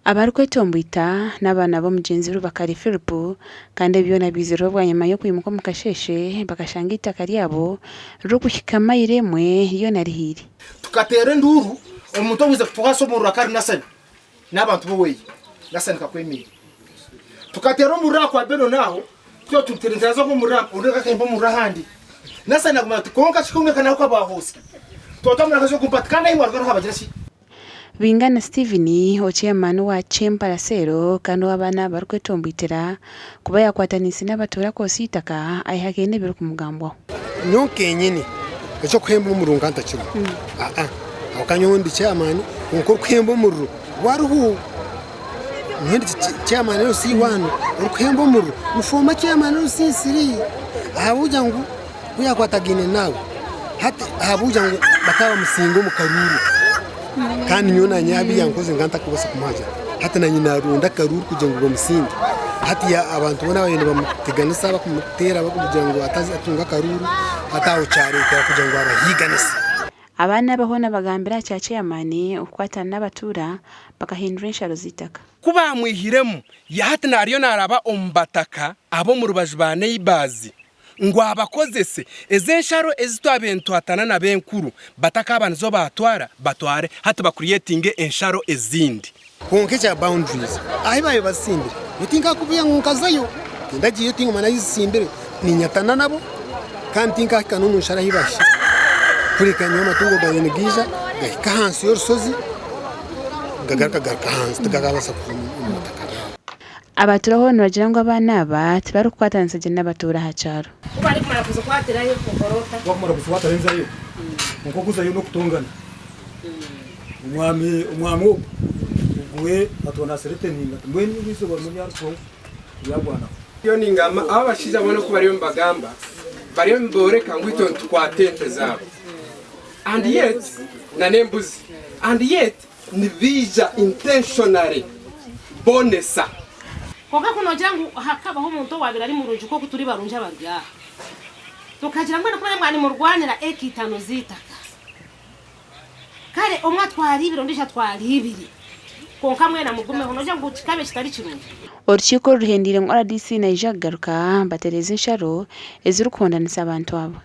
Abarikwetomboita n'abaana b'omugenzi Rubakari Philip kandi byona bizirwa bwanyuma yo kwimuka mu kasheshe bakashanga itaka lyabo ryokuhika mayiro emwe lyona rihire tukatera enduru omuntu owize kutuhaso mu Rubakari nasani n'abantu boweyi nasani kakwemeye tukatera omurra kwa beno naho cyo tutereza ko murra ureka kembo murra handi nasani agumati konka chikumwe kana ko bahosi totamura kazo kumpatikana imwe ariko habagirashi Bingana Steven chairman wa Chemparasero kandi w'abana barikwetomboitira kuba yakwatanisi n'abatura kosi itaka ayihagene biri kumugambo nyonke nyine echo kwemba umurunga ntacyo akanyondi chairman uko kwemba umururu waruhu nyendi chairman yo C1 ukwemba umururu mufoma chairman yo C3 ahabuja ngo uyakwatagine nawe hati ahabuja ngo bakaba musingo mu karuru kandi nyona nyabi yankoze nganta kubasa kumaja hata na nyina runda karuru kujenga ngo musindi hati ya abantu bona bayende bamuteganisa bakumutera bakugira ngo atazi atunga karuru hata ucareka kugira ngo abahiganisa abana bahona bagambira cya chairman ukwatana n'abatura bakahindura insharo zitaka kuba mwihiremu ya hati na ariyo naraba ombataka abo mu rubaje ba neighbors ngo abakozese ezensharo ezitwabentu atana na benkuru bataka abantu zo batware hati bakuriyetinge ensharo ezindi konke cha boundaries ahibaye basinde mutinga kubiya nkazayo ndagiye tinga mana yisimbere ni nyatana nabo kandi tinga kanunu nshara hibashi kureka nyoma tungo gayenegija gahika hansi y'urusozi gagaraka hansi tagabasa kumutaka abatura hono bagira ngo abana aba tibari kwatanisha je n'abatura hacaro bari kumara kuzokwatira yo kukorota bakumara kufuata renza yo nko kuzayo no kutongana umwami uwe atona serete ninga mbweni biso bamuri ariko yabwana yo ningama aba bashiza bona ko bari mbagamba bari mboreka ngwito twatente zabo and yet na nembuzi and yet ni vija intentionally bonesa koka kuno jangu hakabaho umuntu wabira ari mu runju ko kuturi barunja barya tukagira ngo nakubone mwani mu rwanira ekitano zitaka kare omwa twari birondisha twari ibiri konka mwena mugume hono jangu kikabe kitari kirungi urukiko ruhendire ngo RDC na ijagaruka batereza insharo ezirukondana abantu abo